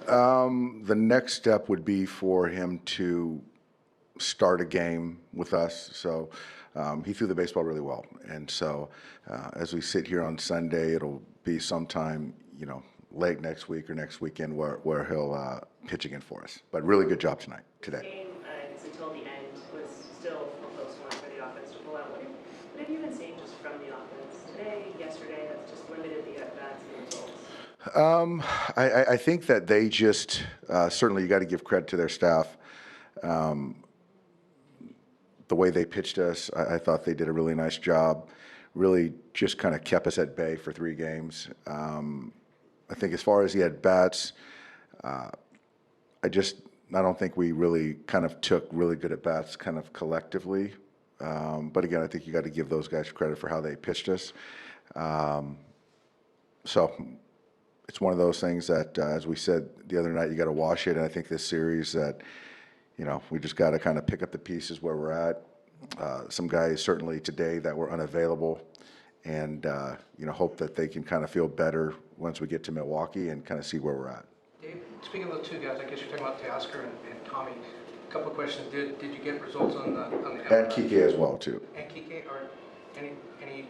The next step would be for him to start a game with us. So he threw the baseball really well. And so as we sit here on Sunday, it'll be sometime, late next week or next weekend where he'll pitch again for us. But really good job today. The game, until the end, was still a close one for the offense to pull out. What have you been seeing just from the offense today, yesterday, that's just limited the at-bats and results? I think that they just, certainly you got to give credit to their staff. The way they pitched us, I thought they did a really nice job. Really just kind of kept us at bay for 3 games. I think as far as the at-bats, I don't think we really kind of took really good at-bats kind of collectively. But again, I think you got to give those guys credit for how they pitched us. So it's one of those things that, as we said the other night, you got to wash it. And I think this series that, we just got to kind of pick up the pieces where we're at. Some guys certainly today that were unavailable, and hope that they can kind of feel better once we get to Milwaukee and kind of see where we're at. Dave, speaking of the 2 guys, I guess you're talking about Teoscar and Tommy. A couple of questions. Did you get results on the And Kike as well too. And Kike, or any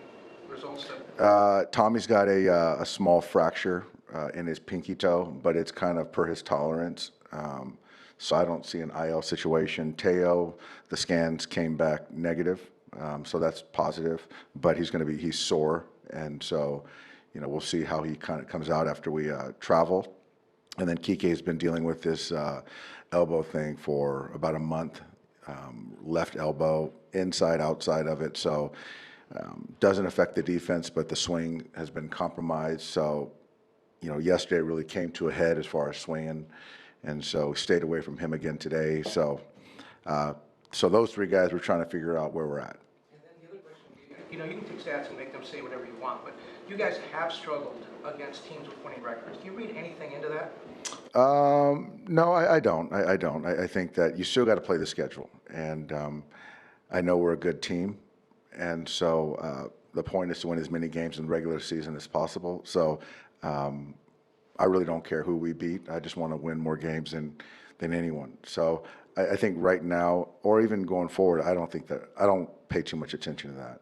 results that? Tommy's got a small fracture in his pinky toe, but it's kind of per his tolerance. So I don't see an IL situation. Teo, the scans came back negative, so that's positive. But he's sore, and so we'll see how he kind of comes out after we travel. And then Kike has been dealing with this elbow thing for about a month. Left elbow, inside, outside of it. So doesn't affect the defense, but the swing has been compromised. So yesterday it really came to a head as far as swinging. And so we stayed away from him again today. So those 3 guys, we're trying to figure out where we're at. And then the other question, you can take stats and make them say whatever you want, but you guys have struggled against teams with winning records. Do you read anything into that? No, I don't. I don't. I think that you still got to play the schedule. And I know we're a good team. And so the point is to win as many games in the regular season as possible. So I really don't care who we beat. I just want to win more games than anyone. So I think right now, or even going forward, I don't pay too much attention to that.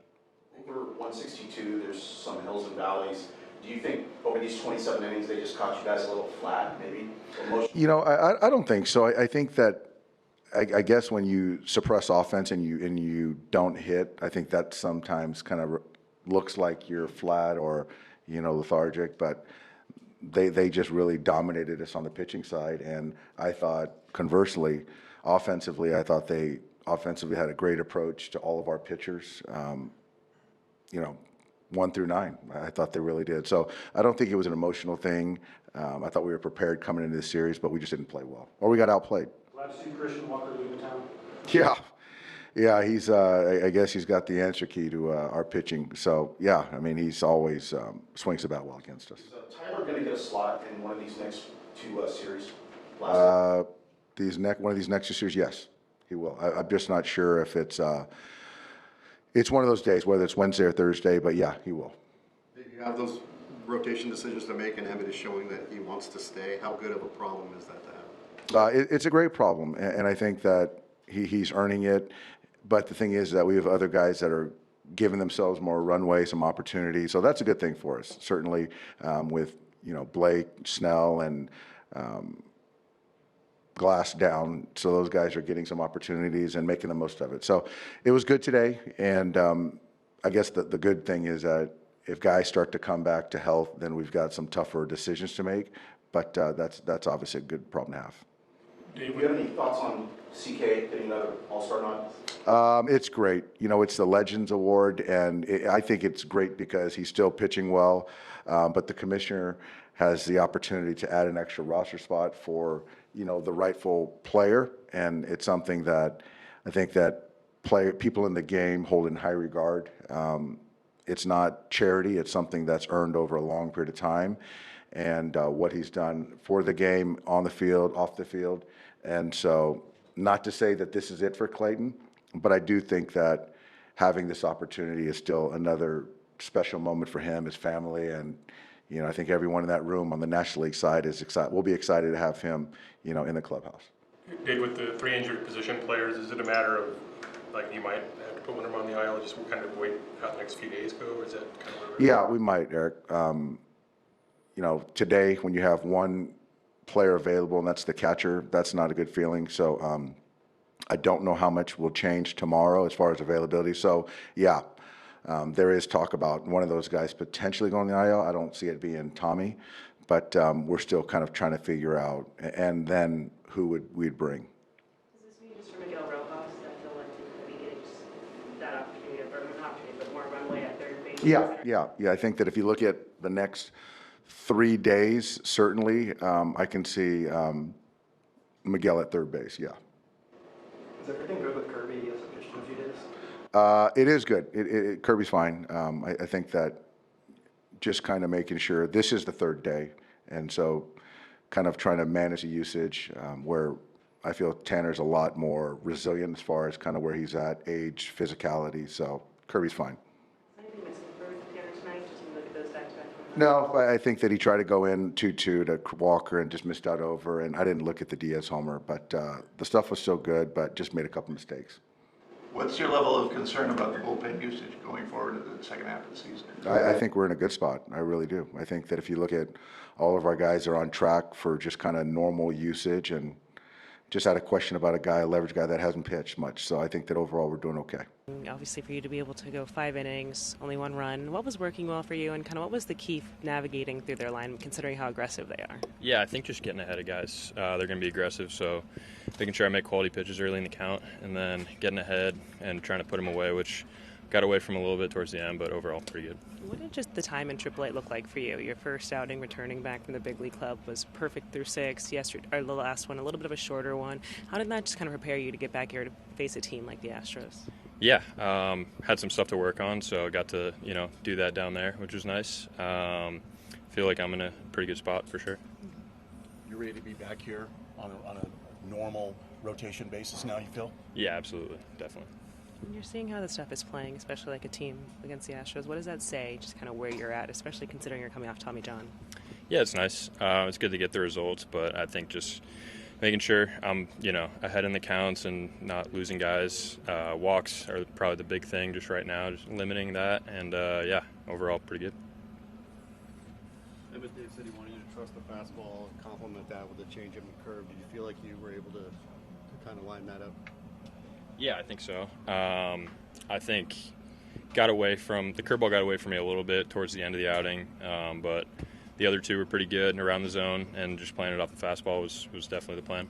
We're 162. There's some hills and valleys. Do you think over these 27 innings they just caught you guys a little flat, maybe? I don't think so. I think that I guess when you suppress offense and you don't hit, I think that sometimes kind of looks like you're flat or lethargic, but they just really dominated us on the pitching side. And I thought, conversely, offensively, I thought they offensively had a great approach to all of our pitchers, 1 through 9. I thought they really did. So I don't think it was an emotional thing. I thought we were prepared coming into the series, but we just didn't play well. Or we got outplayed. Glad to see Christian Walker leaving town. Yeah, he's. I guess he's got the answer key to our pitching. So yeah, I mean, he's always swings the bat well against us. Is Tyler going to get a slot in one of these next 2 series? One of these next 2 series, yes, he will. I'm just not sure if it's one of those days, whether it's Wednesday or Thursday. But yeah, he will. You have those rotation decisions to make, and Emmett is showing that he wants to stay. How good of a problem is that to have? It's a great problem, and I think that he's earning it. But the thing is that we have other guys that are giving themselves more runway, some opportunity. So that's a good thing for us, certainly with Blake, Snell, and Glass down. So those guys are getting some opportunities and making the most of it. So it was good today. And I guess the good thing is that if guys start to come back to health, then we've got some tougher decisions to make. But that's obviously a good problem to have. Do you have any thoughts on CK getting another All-Star nod? It's great. It's the Legends Award, and I think it's great because he's still pitching well. But the commissioner has the opportunity to add an extra roster spot for the rightful player, and it's something that I think that people in the game hold in high regard. It's not charity; it's something that's earned over a long period of time, and what he's done for the game, on the field, off the field. And so, not to say that this is it for Clayton, but I do think that having this opportunity is still another special moment for him, his family, and I think everyone in that room on the National League side is excited. We'll be excited to have him, in the clubhouse. Dave, with the 3 injured position players, is it a matter of, like, you might have to put one of them on the IL, just kind of wait how the next few days go, or is that kind of where Yeah, we might, Eric. Today, when you have one player available, and that's the catcher, that's not a good feeling. So I don't know how much will change tomorrow as far as availability. So, yeah, there is talk about one of those guys potentially going to the IL. I don't see it being Tommy, but we're still kind of trying to figure out, and then who we'd bring. Does this mean just for Miguel Rojas that he'll like to be getting just that opportunity, or not opportunity, but more runway at third base? Yeah. I think that if you look at the next 3 days, certainly, I can see Miguel at third base, yeah. Is everything good with Kirby? He hasn't pitched in a few days. It is good. Kirby's fine. I think that just kind of making sure this is the third day, and so kind of trying to manage the usage where I feel Tanner's a lot more resilient as far as kind of where he's at, age, physicality. So Kirby's fine. Is anything missing for Tanner tonight? Just when you look at those back-to-back home runs? No, I think that he tried to go in 2-2 to Walker and just missed out over, and I didn't look at the Diaz homer, but the stuff was still good, but just made a couple mistakes. What's your level of concern about the bullpen usage going forward into the second half of the season? I think we're in a good spot. I really do. I think that if you look at all of our guys are on track for just kind of normal usage, and just had a question about a leverage guy that hasn't pitched much. So I think that overall we're doing okay. Obviously, for you to be able to go 5 innings, only 1 run, what was working well for you, and kind of what was the key navigating through their line, considering how aggressive they are? Yeah, I think just getting ahead of guys. They're going to be aggressive, so making sure I make quality pitches early in the count, and then getting ahead and trying to put them away, which got away from a little bit towards the end, but overall pretty good. What did just the time in AAA look like for you? Your first outing returning back from the big league club was perfect through 6. Yesterday, or the last one, a little bit of a shorter one. How did that just kind of prepare you to get back here to face a team like the Astros? Yeah, had some stuff to work on, so got to do that down there, which was nice. Feel like I'm in a pretty good spot for sure. You're ready to be back here on a normal rotation basis now, you feel? Yeah, absolutely, definitely. When you're seeing how the stuff is playing, especially like a team against the Astros, what does that say, just kind of where you're at, especially considering you're coming off Tommy John? Yeah, it's nice. It's good to get the results, but I think just making sure I'm, ahead in the counts and not losing guys. Walks are probably the big thing just right now, just limiting that, and yeah, overall pretty good. Dave said he wanted you to trust the fastball, complement that with a changeup and curve. Do you feel like you were able to kind of line that up? Yeah, I think so. I think the curveball got away from me a little bit towards the end of the outing, but the other two were pretty good and around the zone, and just playing it off the fastball was definitely the plan.